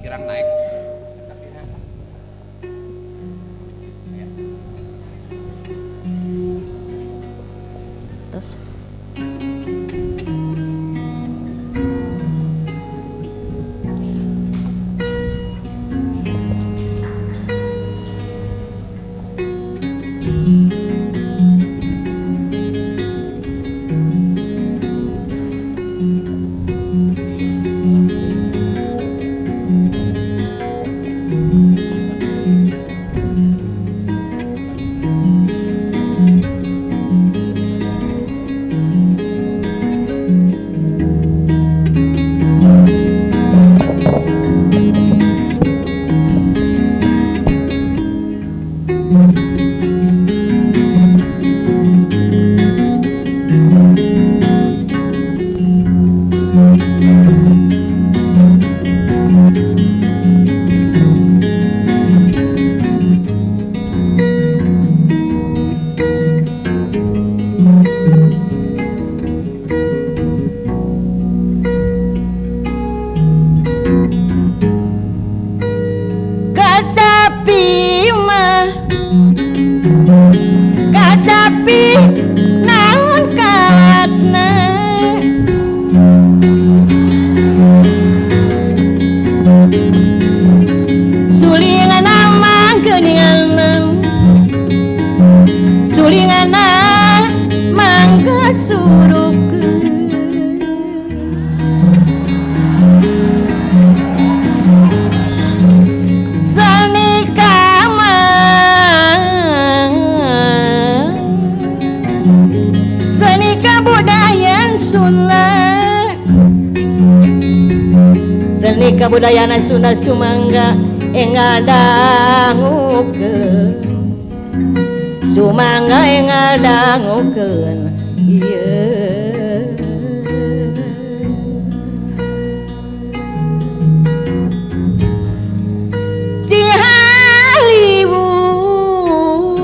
kirang naik. Terus kacapi mah kacapi naon kalatna sulingana mangkeuninganna sulingana mangga surukeun seni kebudayaan Sunda seni kebudayaan Sunda sumangga enggal dangukeun sumangga enggal dangukeun ieu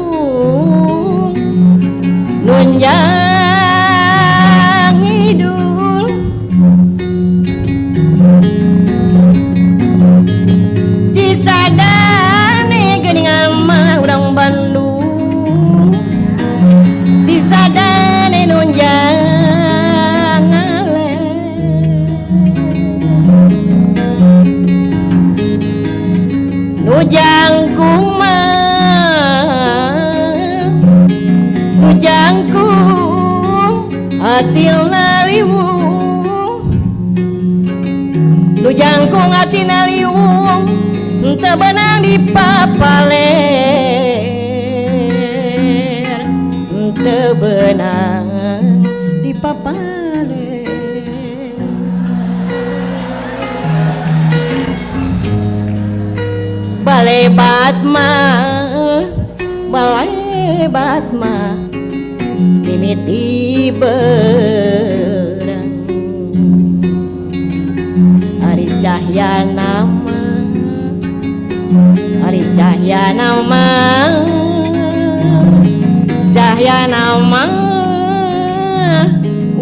Cihaliwung nunjang hidung Cisadane geuningan mah urang Bandung Cisadane nunjang ale nujang kumah nujangkung hatilna liwung nujangkung hatilna liwung teu beunang dipapaler teu beunang dipapaler balebat mah mimiti berang Ari Cahyana mah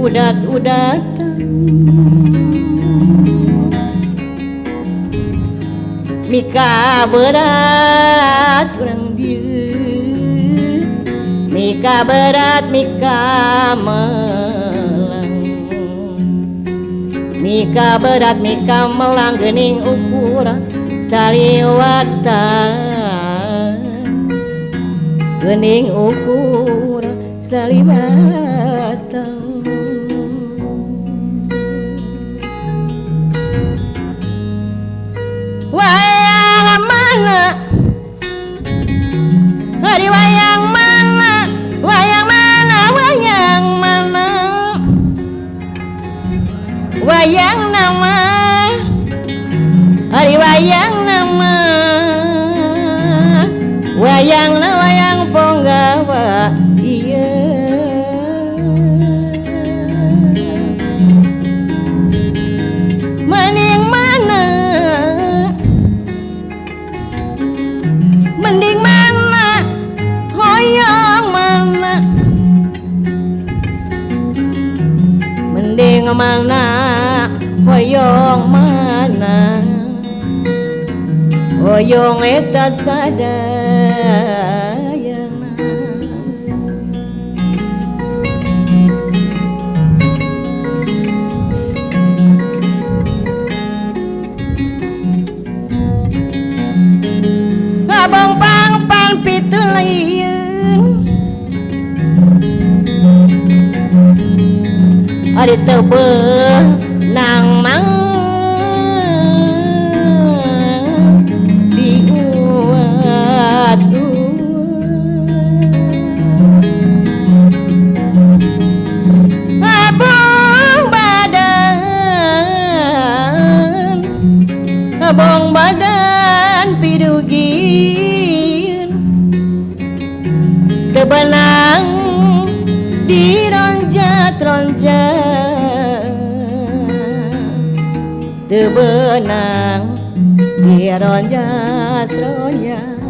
udat-udatan mika berat urang dieu mika berat mika melang mika berat mika melang geuning ukuran saliwatan geuning ukuran saliwatan wayang mana hari wayang mana wayang mana wayang mana wayang nama hari wayang nama wayang na wayang Ponggawa iya hoyong eta sadayana abang pang pitulayan ari tebeh nang mang diuat abang badan pidugin tebenang dironjat-ronjat tebenang dironjat-ronjat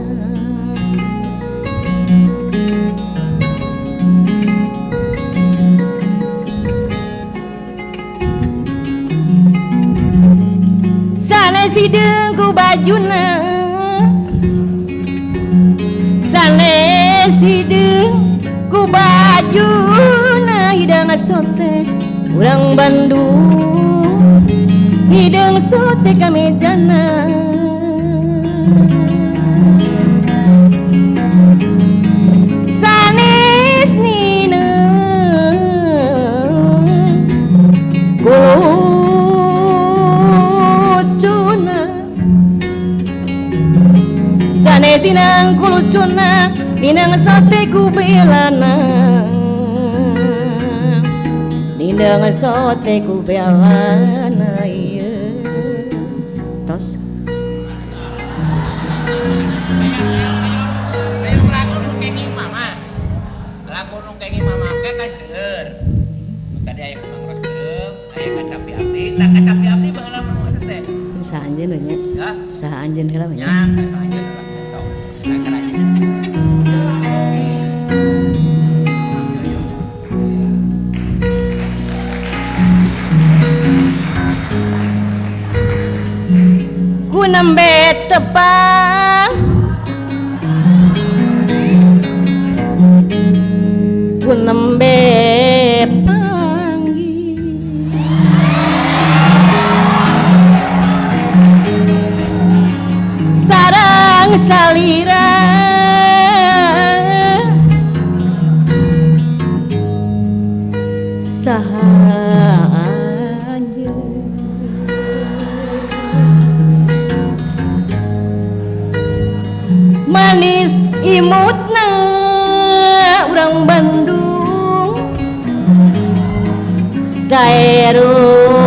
sanes ku bajuna sanes ku bajuna hidang sote urang Bandung hidang sote kamejana sanes nina sinang kulucuna ninang sate ku belana ninang sate ku belana iya tos ayo lagu nu kenging mama ke kan seueur tadi aya kumang roskeum aya kacapi abdi tah kacapi abdi baheula menu eta teh saha anjeun nya ya saha anjeun heula nya saha anjeun ku nembe tepang ku nembe panggih sarang salira saha manis imutna urang Bandung saerupina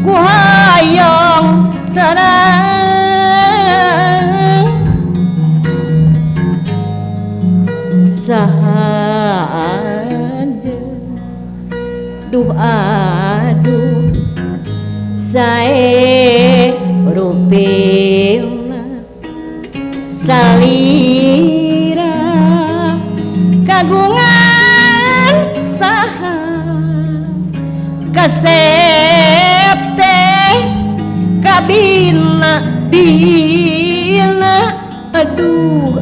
ku hayong terang saha anjeun duh aduh sae rupina salira kagungan saha kasep teh kabina bina aduh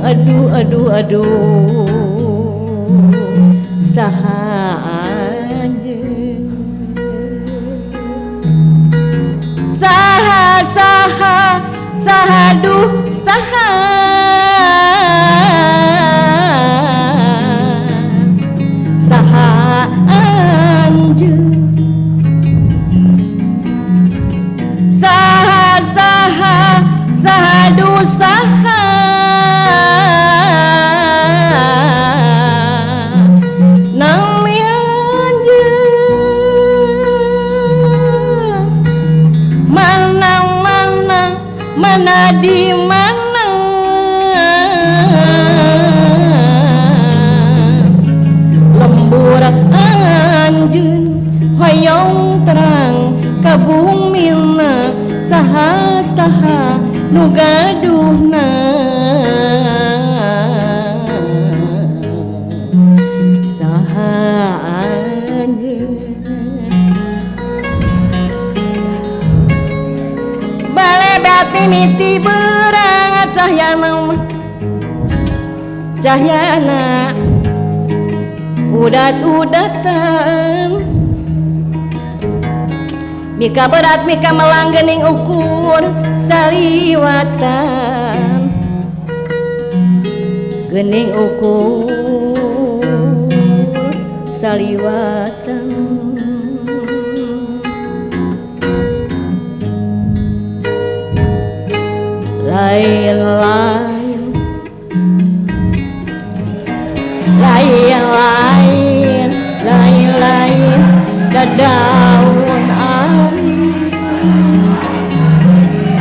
saha anjeun saha duh saha anjeun saha duh saha nang anjeun mana di mana lembur anjeun hoyong terang ka bumina saha nu gaduhna saha anjeun berat mimiti berat cahyana udat-udatan mika berat mika melanggening ukur saliwatan gening ukur saliwatan lain-lain dadaun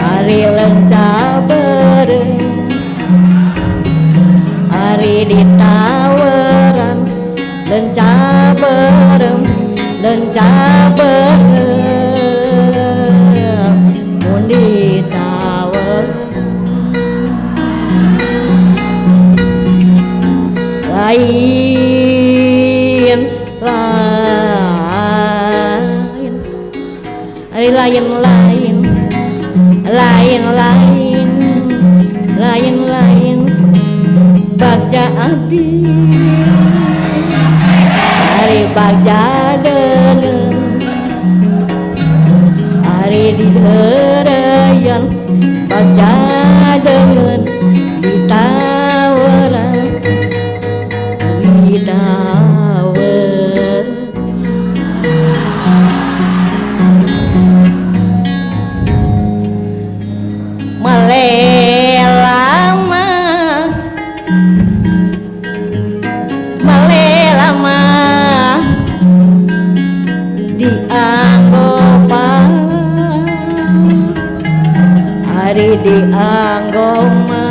ari lenca bereng ari ditaweran lenca berem mun ditaweran lain bagja abdi hari bagja dengen hari dihereyan bagja dengen ditaweran malelama dianggopa hari dianggoma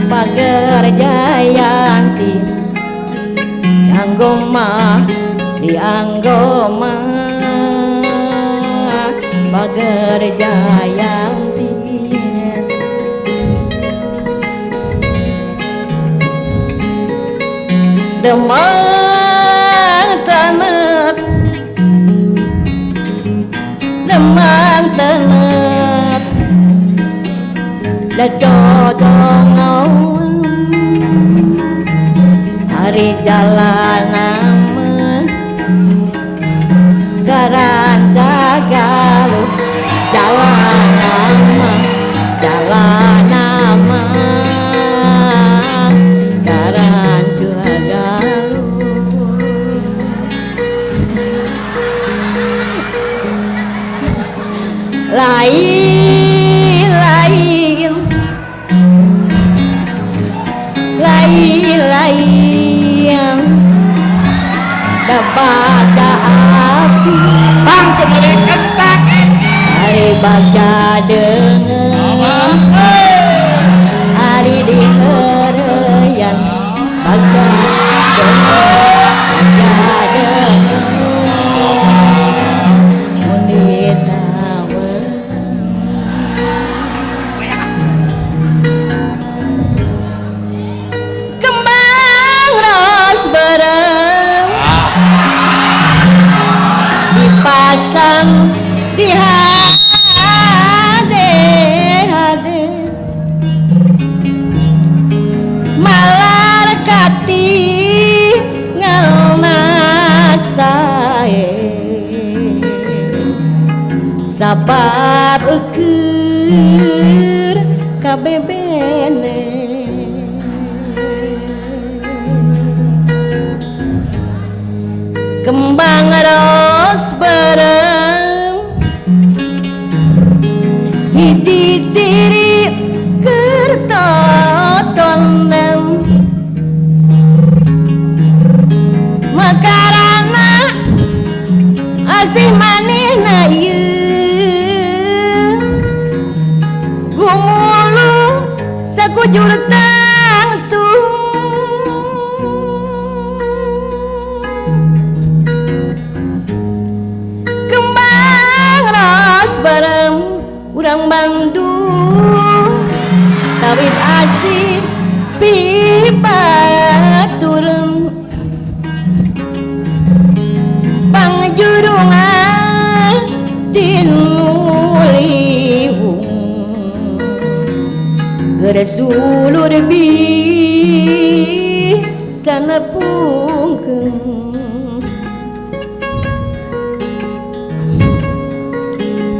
pager jayanti dianggoma pager jayanti demang tenet da cocong hari jalan garan cagalu jalan nama garan cagalu lain dapat api bang kembali kentak hari baca dengan hari dihereyan baca dengan kembang ros berem dipasang di hade malar kati ngalna sae sabab eukeur kabebene kembang ros berem hiji ciri kertotonem makarana asih manehna ieu gumulu sakujur tangtung bareng urang Bandung tawis asih pibatureng pangjurungan tinuli sulur bisa nepungkeun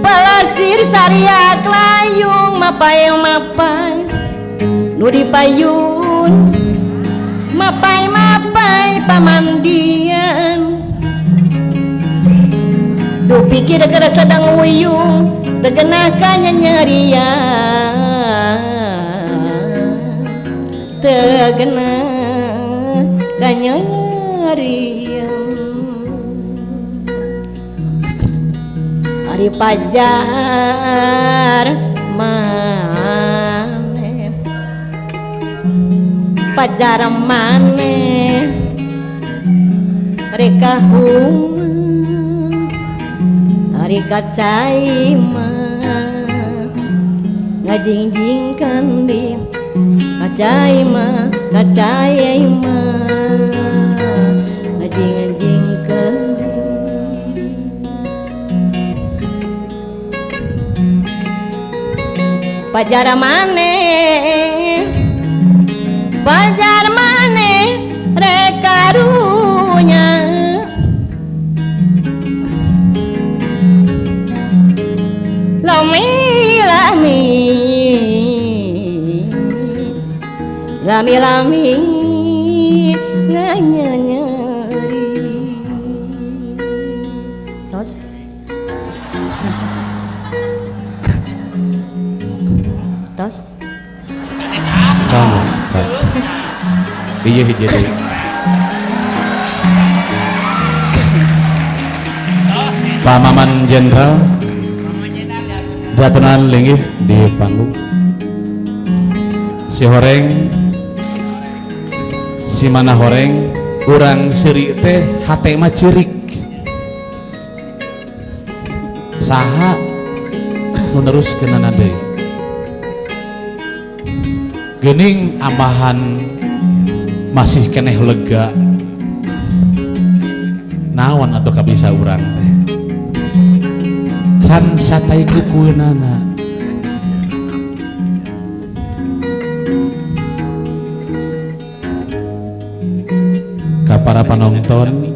palasir sariak layung mapai nu dipayun mapai pamandian duh pikir gara sedang wuyung tegenah kanyanyerian tegenah kanyanyerian ari pajar maneh pajar maneh reka ari kacai mah ngajingjingkan di kacai mah ngajingjingkan pajar maneh reka runya lami nganyanyari tos sama iya jadi Pak Maman Jenderal datunan linggih di panggung si horeng si mana horeng urang seri teh hate mah cirik saha nu neruskeunana deui geuning ambahan masih keneh lega naon atuh kabisa urang teh can satai kukueunana ka para penonton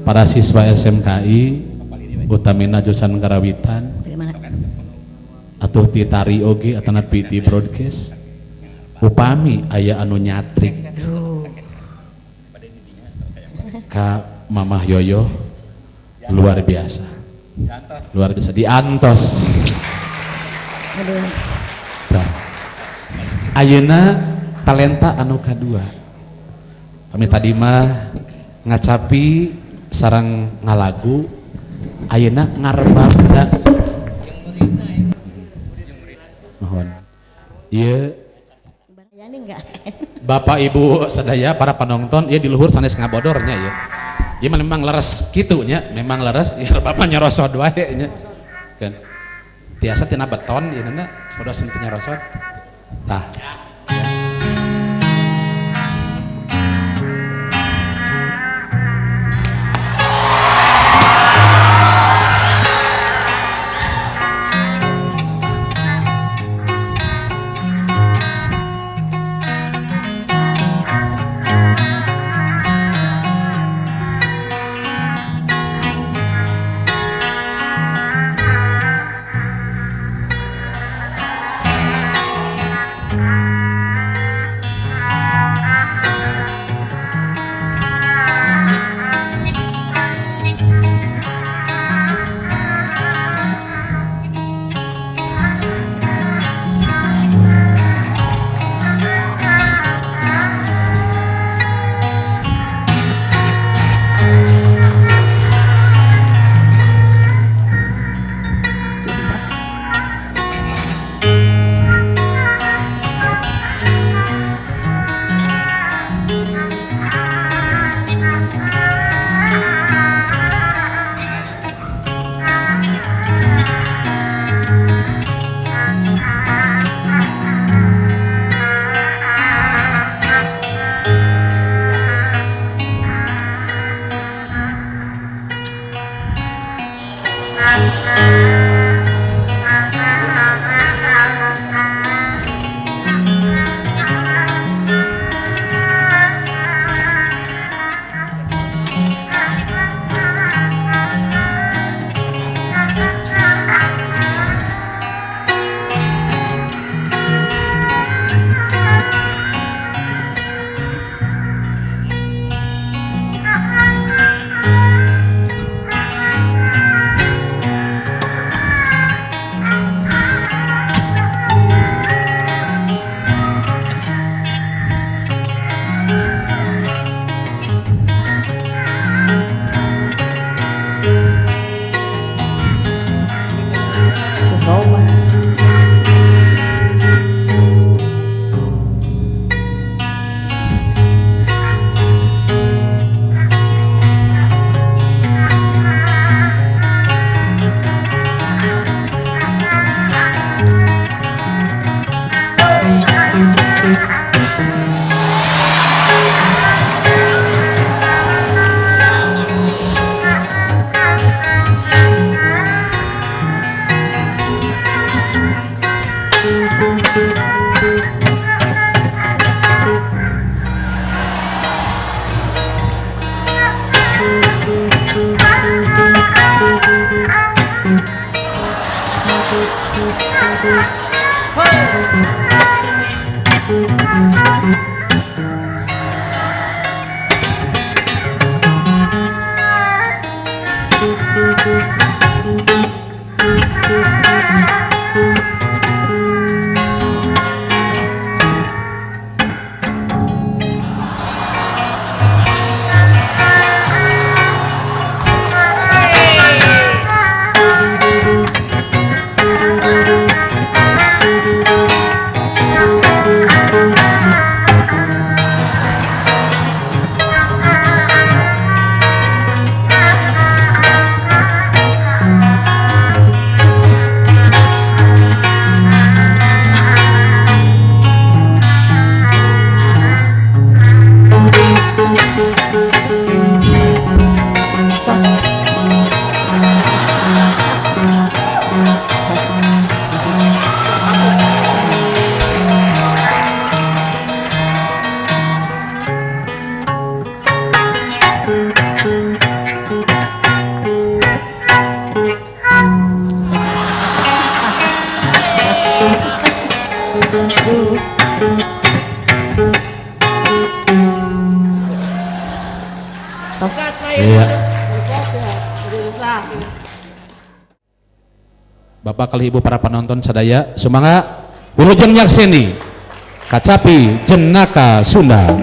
para siswa SMKI utamina jurusan karawitan atuh ti tari oge atana PT broadcast upami aya anu nyatrik ka Mamah Yoyo luar biasa diantos ayeuna talenta anu kadua kami tadi mah ngacapi sarang ngalagu ayeuna ngarebabda mohon ieu Bapak Ibu sadaya para penonton ieu di luhur sanes ngabodornya ya ieu memang leres kitu nya memang leres ieu Bapak nyarosod wae nya kan tiasa tina beton ieu na saudara sentuh nyarosod tah atas. Iya. Bapak kali ibu para penonton sadaya sumangga wilujeng nyakseni kacapi jenaka Sunda.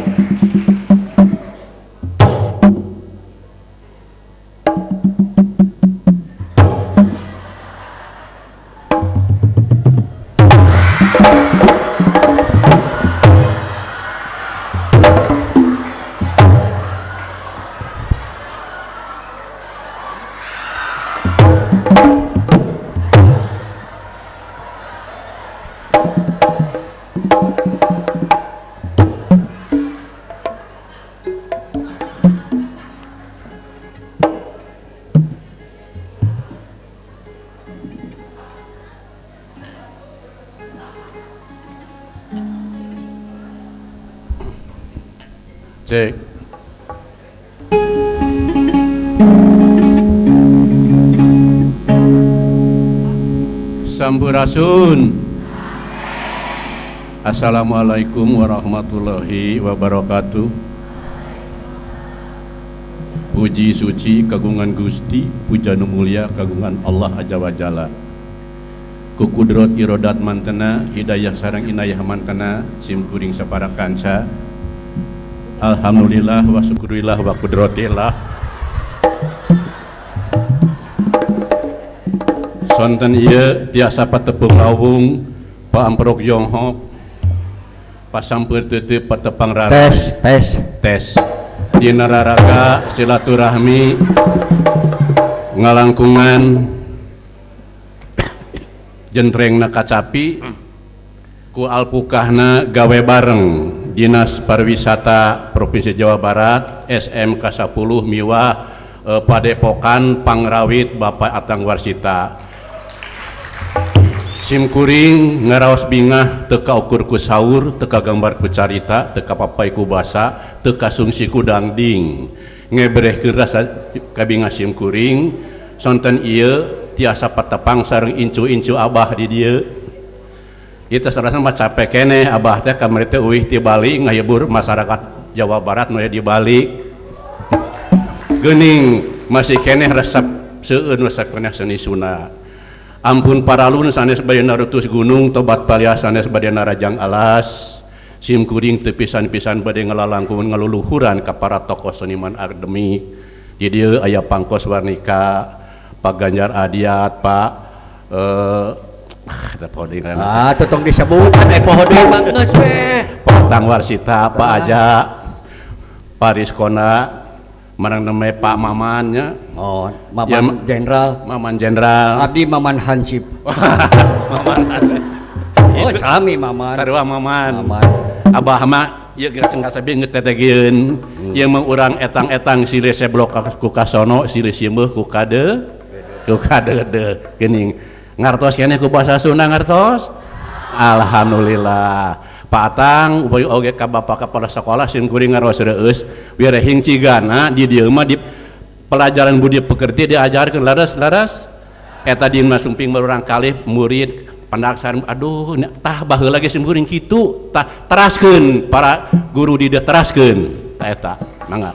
Cek. Sampurasun. Assalamualaikum warahmatullahi wabarakatuh. Puji suci kagungan Gusti, puja nu mulia kagungan Allah Azza wa Jalla. Ku kudrot irodat mantena, hidayah sareng inayah mantena, sim kuring saparakansa. Alhamdulillah wa syukurillah wa kudratillah. Sonten ieu tiasa patepung lawung pa amprok yonghok pasampeur teu patepang raras tes dina raraga silaturahmi ngalangkungan jenrengna kacapi ku alpukahna gawe bareng Dinas Pariwisata Provinsi Jawa Barat SMK 10 Miwah Padepokan Pangrawit Bapak Atang Warsita sim kuring ngaraos bingah teka ukur ku saur teka gambar ku carita teka papai ku basa teka sungsi ku dangding ngebrehkeun rasa kabingah sim kuring sonten ieu tiasa patepang sareng incu-incu abah di dieu. Itu serasa mah capek kene abah teh kamari teh euih ti Bali ngahibur masyarakat Jawa Barat nu di Bali. Geuning masih kene resep seueun resep kene seni Sunda. Ampun paralun sanes bayeuna rutus gunung tobat palia sanes badena rajang alas. Sim kuring teu pisan-pisan bade ngalalangkung ngaluluhuran ka para tokoh seniman akademik. Di dieu aya Pangkos Warnika, Pak Ganjar Adiat, Pak tetong disebut pohoding manggeus we Pak Atang Warsita, Pak Aja, Pak Rizkona, marang neme Pak Mamannya. Oh, Maman Jenderal. Maman Jenderal. Abdi Maman Hansip. Maman Hansip. Oh, sami Maman. Sarua Maman. Maman. Abah mah ieu geus cengal sabi ngetetegeun. Ieu mah urang etang-etang silih seblok ku kasono, silih sieuh ku kade. Ku kadede geuning. Ngartos kene ku basa Sunda ngartos. Alhamdulillah. Pak Atang upaya oge ka Bapak kepala sekolah sim kuring ngaros reueus wirehing cigana di dieu mah di pelajaran budi pekerti diajarkeun laras eta dina sumping urang kalih murid pandaksan aduh tah baheula ge sim kuring kitu tah teraskeun para guru di dieu teraskeun eta mangga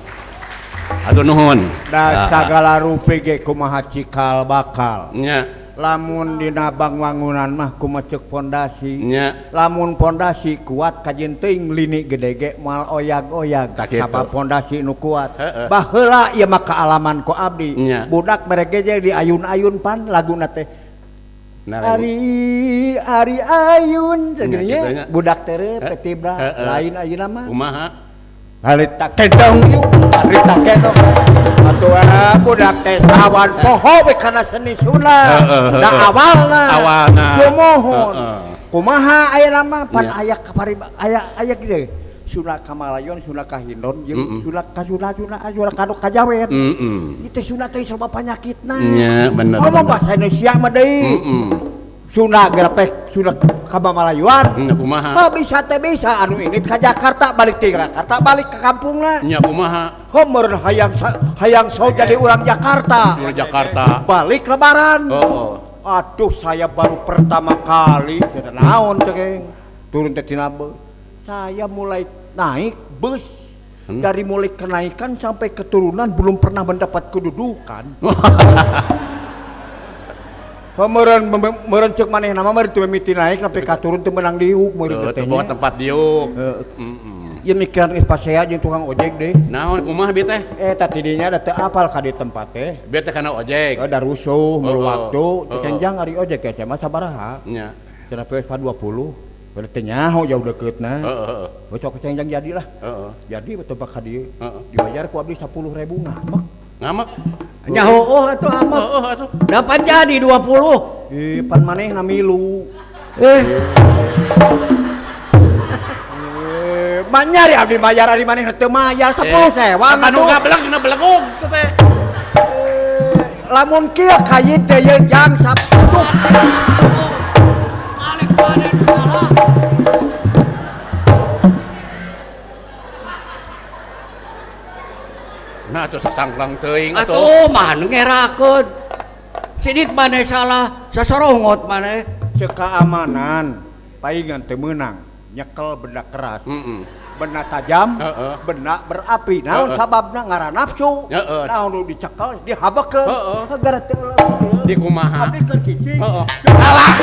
atur nuhun da sagala rupi ge kumaha cikal bakal nya lamun dina bangunan mah kumaha ceuk pondasi nya lamun pondasi kuat kajen teuing lini gede ge moal oyag-oyag apa pondasi nu kuat baheula ieu mah kaalaman ku abdi budak mereka ge di ayun-ayun pan laguna teh Ari ayun cenah budak teh petibra lain ayeuna mah kumaha harita kendong yuk harita kendong atuh budak teh sawan poho we kana seni Sunda da awalna kumohon kumaha ayeuna mah pan aya kapari aya kieu Sunda Kamalayon Sunda Kahindon jeung Sunda Kasuna Sunda Kanu Kajawet itu Sunda teh sabab panyakitna nya bener ngomong bahasa Indonesia mah deui Sunda grepek Sunda Kamalayon kumaha bisa teh bisa anu ini ka Jakarta balik ti Jakarta balik ke kampungna nya kumaha homer hayang so jadi orang Jakarta balik lebaran aduh saya baru pertama kali cenah naon teh geng turun teh tina bus saya mulai naik bus Dari mulai kenaikan sampai keturunan belum pernah mendapat kedudukan. Meureun ceuk manehna mah meureun teu mimiti naik sampai katurun teu menang diuk meureun teh. Teu tempat diuk. Ieu mikiran geus pasea jeung tukang ojek deh. Naon kumaha bi teh? Eta tidinya da teu apal ka di tempat teh. Bi teh kana ojek. Da rusuh mulu waktu, teu kenjang ari ojek ya mah sabaraha? Nya. Cenah Vespa 20. Beureut teh nyaho jauh dekeutna. Heeh. Bocok kenjang jadilah. Heeh. Jadi betul pak dieu. Dibayar ku abdi 10.000 ngamek. Ngamak. Nyaho atuh amat. Atuh. Dapat jadi 20. Pan manehna milu. Manyari abdi mayar ari manehna teu mayar 10 sewa. Anu gabelang dina belegong teh. Lamun kieu kayi teh ye jam 10. Alik badan salah. Nah atuh sasanglang teuing Atuh mah ngerakeun. Sidik maneh salah, sasorongot maneh. Ceuk keamanan paingan teu meunang nyekel benda keras. Benda tajam, benda berapi. Naon sababna ngaran nafsu. Naon nu dicekel, dihabekeun. Gara teu di kumaha. Abdi keur cicing. Alah.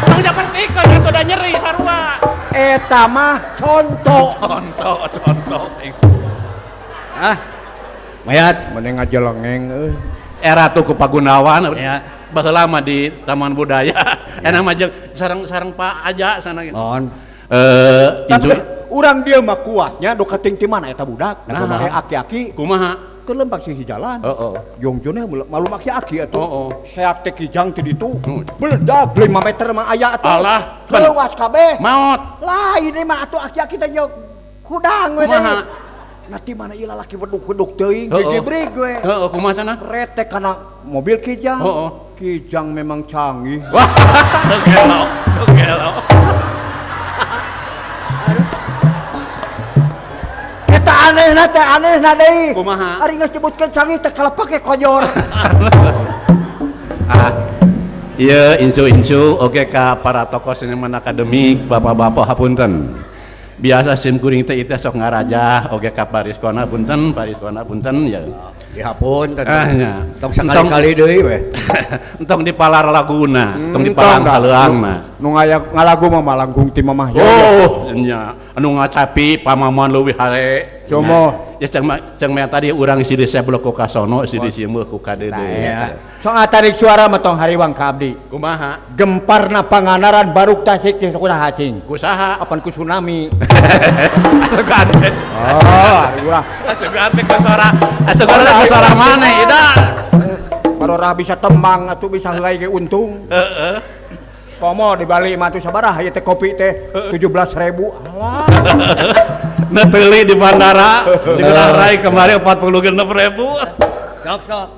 Tong japertikeun atuh da nyeri sarua. Eta mah contoh. Contoh. Mayat Mending ngajelengeng euy. Era tuh ku Pagunawan. ya. Baheula mah di Taman Budaya. Enak mah jeung sareng Pak Aja sana gitu. Non. Incu Urang dia mah kuatnya do kating ti mana eta budak. Aki-aki kumaha? keur lembak sih jalan. Jongjone malu aki-aki atuh. Seak teh kijang ti ditu. Beledak 5 meter mah aya atuh. Alah, Keluas kabeh. maot. Lain ieu mah atuh aki-aki teh jeung kudang we Kumaha? deui. Nanti mana ieu lalaki beduk-beduk teuing gigibrig we. Heeh, kumaha cenah? Retek kana mobil kijang. Kijang memang canggih. Wah, gelo. Eta anehna deui. Kumaha? Ari geus disebutkeun canggih teh kalau pake koyor. Iya, incu oke ka para tokoh seniman akademik, bapak-bapak hapunten. Biasa sim kuring teh itu sok ngaraja oge ka Pariskona punten ya. Dihapun teh. Nya. Tong sakali-kali deui we. Entong di palar laguna, entong di palang haleuangna. Nu ngalagu mah malanggung ti mamah Oh, nya. Anu ngacapi pamamuan leuwih hare. Como. Ya ceng meh tadi urang si di seblok ku kasono, si di simeuh ku kadeudeu. Sok ngatarik suara mah tong hariwang ka abdi. Kumaha? Gemparna panganaran baruk tasik teh kunaha hacing. Kusaha? Apan ku tsunami. Asugan. Ari ulah. Asugan teh ku suara mana ida? Parorah bisa tembang atuh bisa heulai ge untung. Komo di Bali mah tuh sabaraha ieu teh kopi teh 17.000. Alah. Neteuli di bandara di Rai kemarin 46.000. Sok.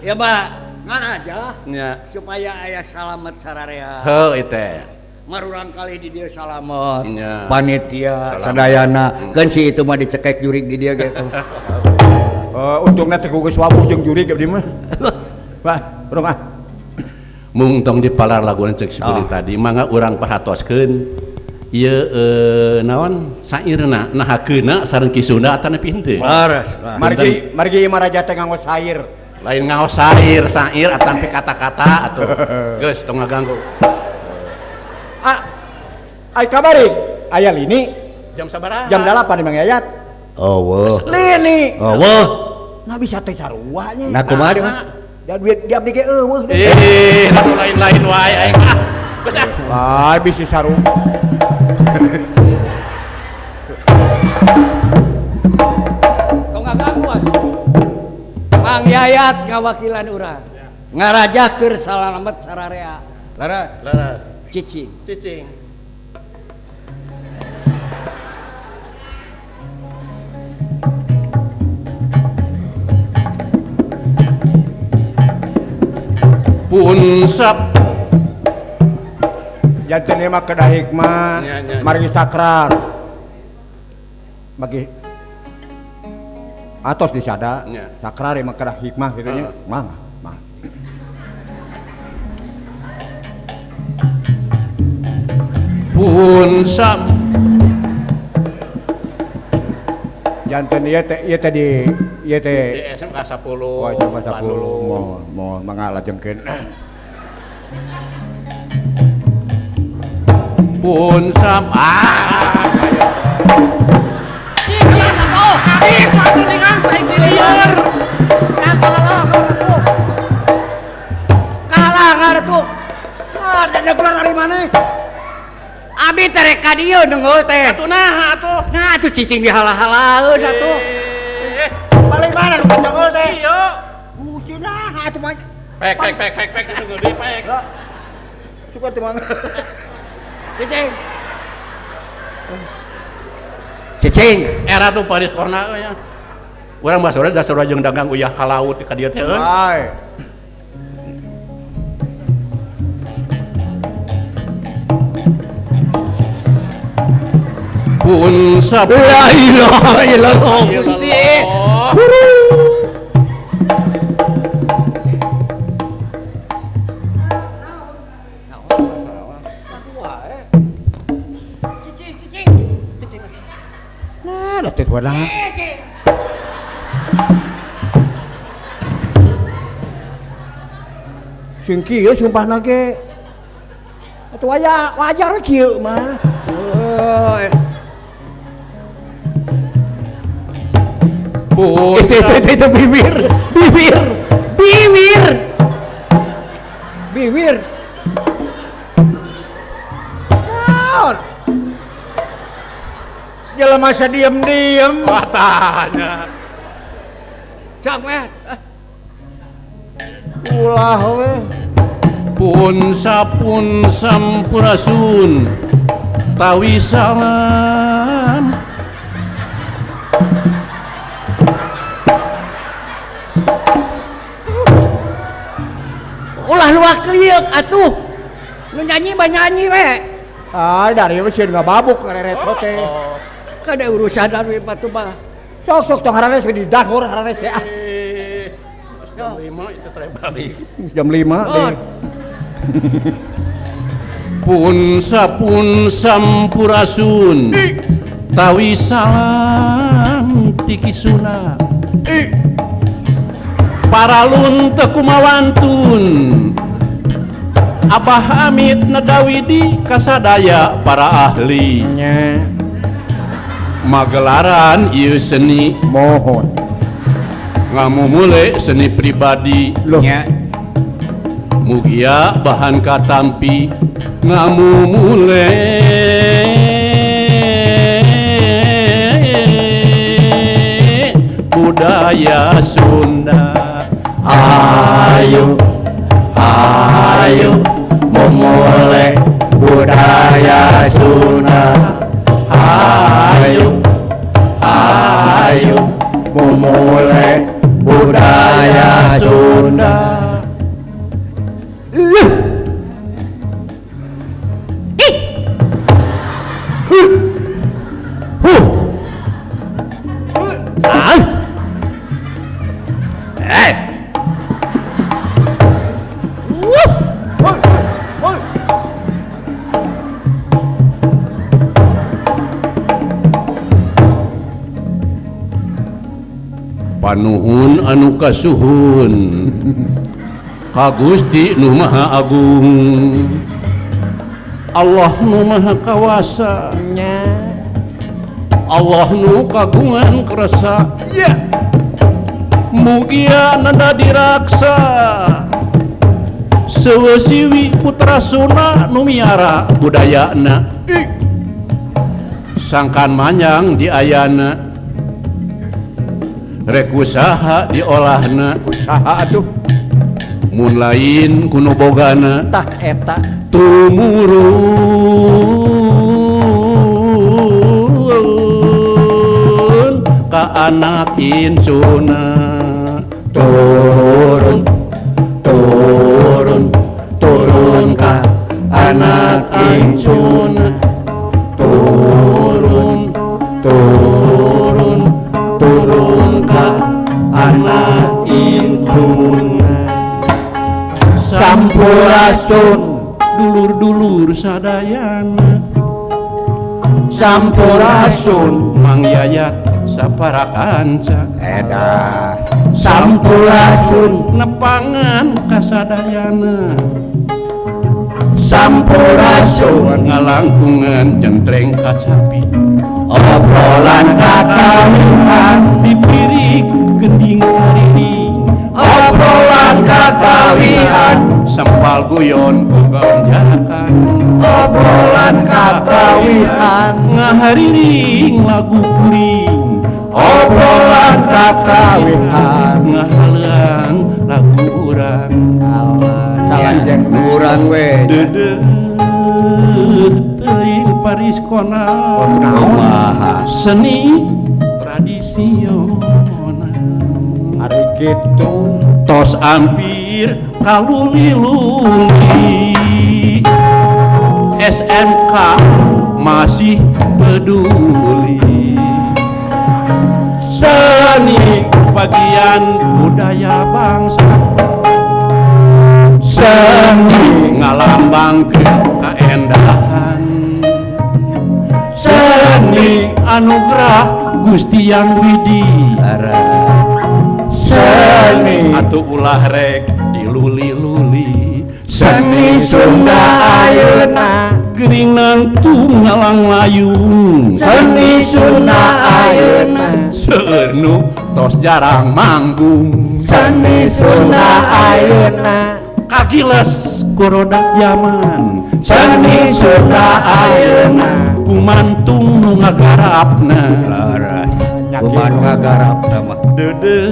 Ya, Mbak. Ngan aja. Nya. Supaya aya salamet sararea. Heuh teh. Marurang kali di dia salamet. Nya. Panitia sadayana. Kan si itu mah dicekek jurig di dia gitu. Untungna teh ku geus wabuh jeung juri ge mah. Wah, urang ah. Mung tong di palar laguan cek sikuring tadi mangga urang pahatoskeun ieu naon sairna nahakeuna sareng kisuna atana pinte. Laras. Margi maraja teh nganggo sair. Lain ngaos sair atan pe kata-kata atuh. Geus tong ngaganggu. Ai kabari aya lini Jam sabaraha? jam 8 di Mang Yayat. Oh, Lini. oh. Nah bisa teh sarua nya. Nah kumaha di mah? Da duit di abdi ge eueuh. Lalu lain-lain wae aing mah. Wah, bisi saru. Tong ngagangguan. Mang Yayat ngawakilan urang. Ngarajakeun salamet sararea. Laras. Cicing. Punsap Janten ieu mah kedah hikmah. Nya. Margi sakrar. Bagi atos disada. Nya. Sakrar ieu mah kedah hikmah kitu nya. Mah. punsap janten ieu teh di SMK 10 oh SMK 10 mohon mangalajengkeun pun sama kalah tuh ada gelar dari mana abi terek ka dieu neungeul teh nah atuh cicing dihalah-halaeun atuh balik mana nu kacangol teh ieu cenah atuh mah pek deungeul deui pek suka teu mangga cicing era tuh Paris Corna nya urang mah sore dasar jeung dagang uyah ka laut ka dieu teh ai pun sabu la ilaha illallah nah da teh wadang sing kieu sumpahna ge atuh wajar kieu mah itu bibir naon jelema sa diem tanya cak weh ulah we pun sampurasun tawi salam ulah luak liuk atuh nu nyanyi banyanyi we dari we sieun ngababuk ngareret teh kada urusan anu batu mah sok tong harane di dahur harane teh jam 5 itu teh balik jam 5 deh pun sampurasun tawi salam tikisuna paralun teu kumawantun Abah Hamid Nadawidi kasadaya para ahli nya magelaran ieu seni mohon ngamumule seni pribadi loh mugia bahan katampi ngamumule budaya Sunda ayo memulai budaya Sunda ayo memulai budaya Sunda panuhun anu kasuhun ka Gusti nu Maha Agung Allah nu Maha Kawasa Allah nu kagungan kerasa mugia nanda diraksa sewesiwi putra Sunda nu miara budayana sangkan manyang di ayana rek usaha diolahna usaha atuh mun lain kuno bogana tah eta tumurun ka anak incuna turun ka anak incuna turun ka anak incuna sampurasun dulur-dulur sadayana sampurasun Mang Yayat sapara kanca Edah sampurasun nepangan kasadayana Sampurasun ngalangkungan centreng kacapi obrolan kakawihan dipirik gending hariring obrolan kakawihan sempal guyon gonjakan obrolan kakawihan ngahariring lagu puring obrolan kakawihan ngahalang lagu urang salanjeng urang we dedeh teuing pariskona kumaha seni tradisional ari kitu tos ampir kaluli-luli SMK masih peduli seni bagian budaya bangsa seni ngalambangkeun kaendahan seni anugerah Gusti Yang Widi seni atuh ulah rek diluli-luli seni Sunda ayeuna geuning nangtung ngalang layung seni Sunda ayeuna seueur nu tos jarang manggung seni Sunda ayeuna kagiles kurodak zaman seni Sunda ayeuna kumantung nu ngagarapna laras kumaha ngagarap mah dedeh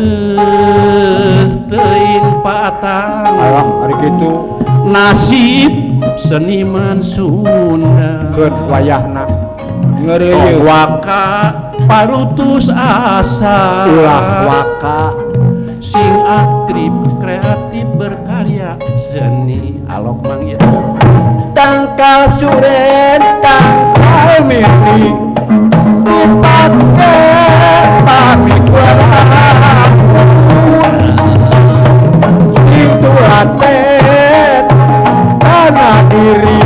teuing patang alah ari kitu nasib seniman Sunda keun wayahna ngeureuyeuh waka parutus asa ulah waka sing aktif kreatif berkarya seni alok mang ya tangkal suren tangkal mini dipake pamikuan itu atet karena diri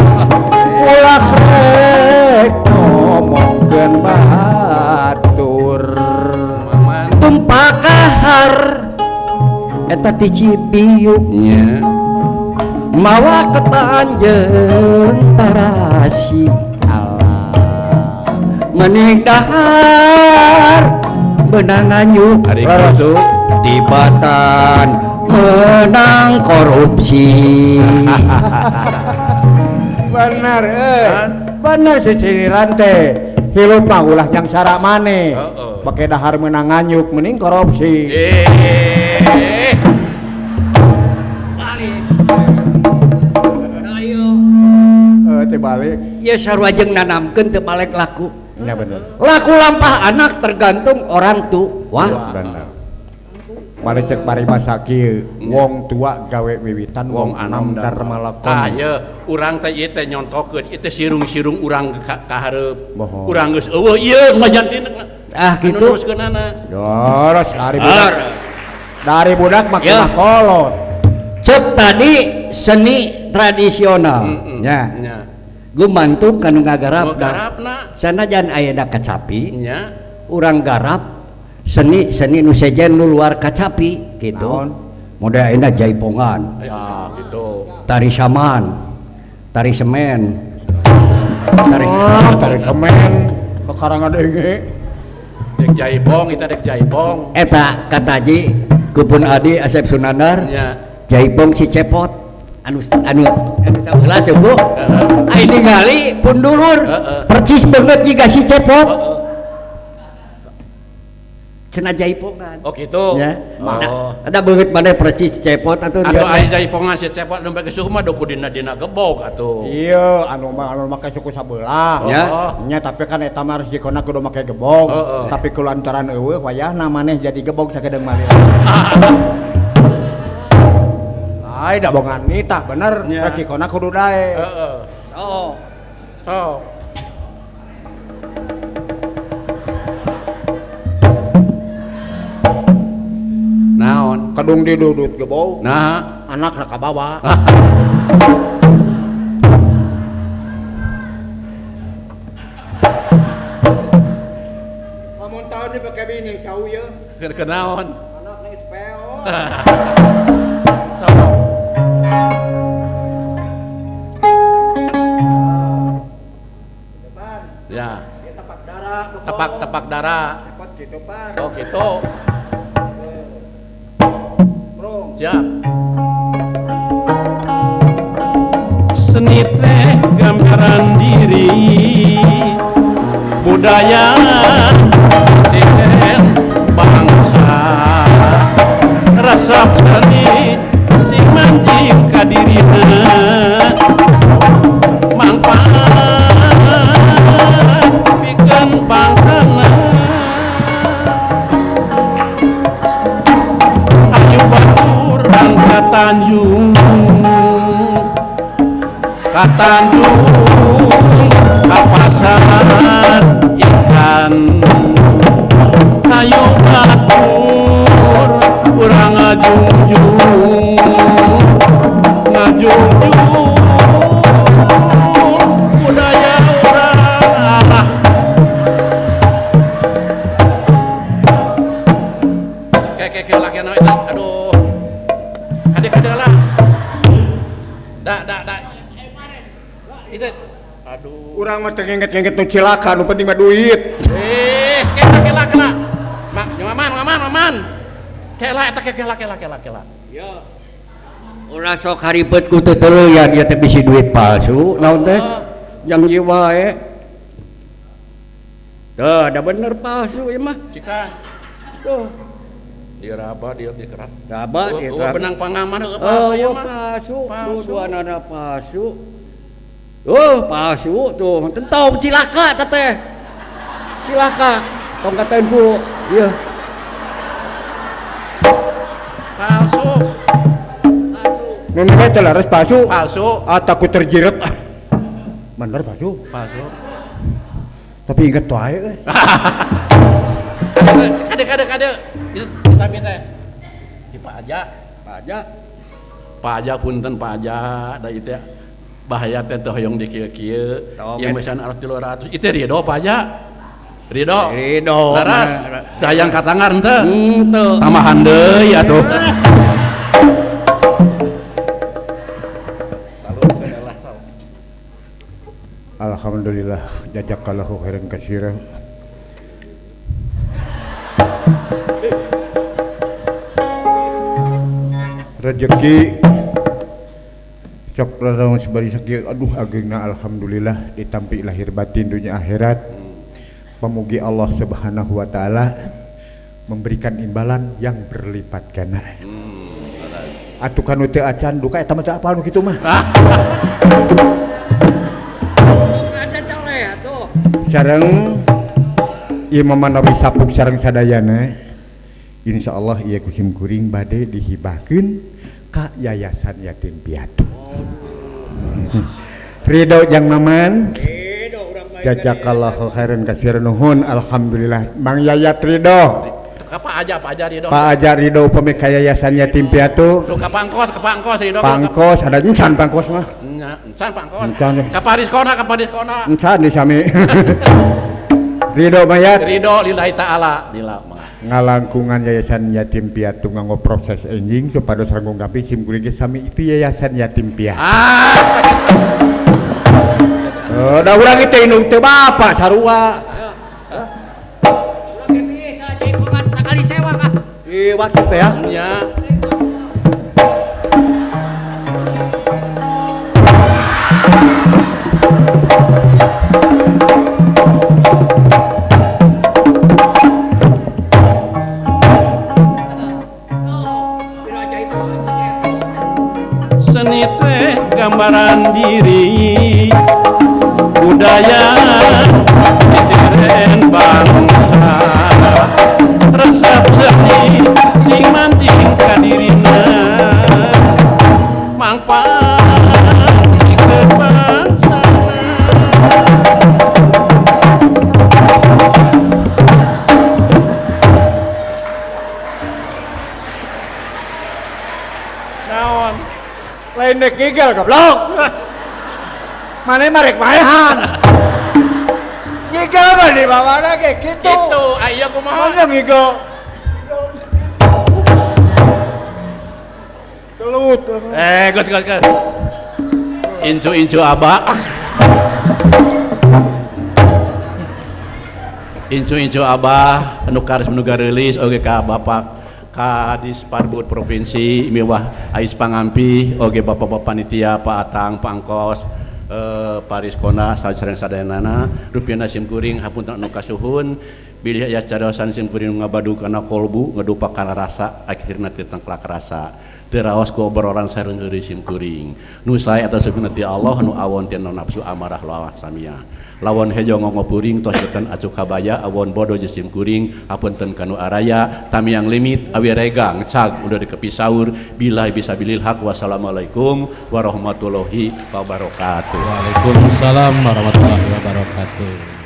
ulah rek ngomongkeun batur tumpah kahar eta ti Cipiuk nya mawa ke Tanjeung Tarasi mening dahar benang anyuk Ari kitu. tibatan menang korupsi bener bener ciciran teh hilup mah ulah yang sarak maneh pakai dahar menang anyuk mending korupsi teh balik ya sarwajeng nanamkeun teu balik laku ya bener laku lampah anak tergantung orang tua bener balik cek bari masa kieu wong tua gawe wiwitan wong anom dharma lakon ye urang teh ieu teh nyontokeun ieu teh sirung-sirung urang ka hareup Bohong. urang geus eueuh ieu ngajantinna kitu neruskeunana doros dari budak makin kolot cek tadi seni tradisional nya nya gumantung kanu ngagarap garapna sanajan aya da kacapi nya urang garap seni nu sejen nu luar kacapi gitu model ayeuna jaipongan ya gitu tari saman tari semen tari semen kekarangan denge dek jaipong eta dek jaipong eta kataji kupun adi Asep Sunandar nya jaipong si cepot anu sabeula sepuh ai ningali pun dulur percis banget jiga si cepot cenah jaipongan oh gitu ya ada beungeut maneh percis cepot atuh aya jaipongan si cepot nembe geus mah do dina gebog atuh iya anu make suku sabelah nya tapi kan eta mah harus dikona kudu make gebog tapi kulantaran eueuh wayahna maneh jadi gebog sakedeung malih ai da bongan nita bener rezekona kudu dae naon kadung didudut gebog nah anak ka bawah lamun tahun dipake ini jauh ya. Kenaon? Anak nih speo. Sok. Ya. Tepak darah. Tepak darah. Tepak gitu pan. Oh gitu. Bro. Siap. Seni teh gambaran diri, budaya sinden bangsa, rasa seni sing manjing ka dirina, manfaat pikeun bangsana. Ayo baturang ka Tanjung, ka Tanjung, ka pasar ikan. Ayo batur urang ngajungjung, ngajungjung budaya urang alah. Kayak laki anak itu, aduh, kade lah, dah, itu, aduh, Urang mah teu ngenget-ngenget nu cilaka, nu penting mah duit. kela, mak, maman, kela, Ya. Ulah sok haribet ku teu ya dia teh bisi duit palsu, naon teh? Jang jiwa wae. Tuh, ada bener palsu ieu mah. Cika, Tuh, dia raba, dia kerak. dapat ieu. Benang pangaman ke Oh, palsu ya mah. palsu. Palsu. Dua-duana palsu. Palsu tuh. Tentang cilaka teteh. Cilaka. Tong katain ku. Iya. Palsu. Nu teh laras palsu. Palsu. Takut terjiret. Bener palsu. Palsu. Tapi inget wae euy. Kade. Itu tapi teh. Di Pak Aja punten Pak Aja, da ieu teh bahaya teh teu hoyong dikieu-kieu. Ieu mesan 300. Itu ridho Pak Aja. Ridho. Laras. Dayang katangar henteu. Henteu. Tambahan deui atuh. Alhamdulillah, jazakallahu khairan katsiran. Rezeki cok larang sebari sakieu, aduh ageuna alhamdulillah ditampi lahir batin dunia akhirat. Pemugi Allah Subhanahu wa taala memberikan imbalan yang berlipat ganda. Atuh kanu teu acan duka eta mah teu apal nu kitu mah. Ada caleh atuh. Sareng ieu memanawi sapuk sareng sadayana, insyaallah ieu kusim kuring bade dihibahkeun ka Yayasan Yatim Piatu. Ridho Jang Maman. Jazakallahu khairan katsiran nuhun. Alhamdulillah Bang Yayat ridho. Pak Aja ridho. Pak Aja ridho pemi ka Yayasan Yatim Piatu. Lu ka pangkos ridho. Pangkos ada encan pangkos mah. Nya, encan pangkos. Encan. Ka Pariskona. Encan di sami. Ridho Mayat. Ridho lillahi taala. Ngalangkungan Yayasan Yatim Piatu nganggo proses enjing supados rangkung gapi sim kuring ge sami itu Yayasan Yatim Piatu. Da urang teh indung teu bapa sarua. Urang ge bisa jengkongan sakali sewa kah? Ieu waduh teh ya. Nya. Seni teh gambaran diri, budaya ciciren bangsa, resep seni sing manjing ka dirina, manfaat pikeun bangsana. Naon? Lain dek gigel goblok. Mane marek maehan. Ye ngiga mah di bawah lagi gitu. Gitu, ayo kumaha? Mana ngiga? Kelut. Gus. Incu abah. Incu abah anu kares menuga rilis oge ka Bapak Kadis Parbud Provinsi miwah Ais Pangampi oge Bapak-bapak panitia Pak Atang Pak Angkos Paris Kona sareng sadanana rupiahna simkuring hapunten anu kasuhun bilih aya caraosan simkuring ngabadu kana kolbu ngadupa kana rasa akhirna teu tengklak rasa teu raos ku obrolan sareng eureun simkuring nu sae atas sabina ti Allah nu awon tina nafsu amarah lawan samia lawan hejo ngopuring tos teutan acu kabaya awon bodo jeung simkuring hapunten kanu araya tamiang limit awi regang cag udah dikepi saur billahi bisabilil haq wassalamualaikum warahmatullahi wabarakatuh. Waalaikumsalam warahmatullahi wabarakatuh.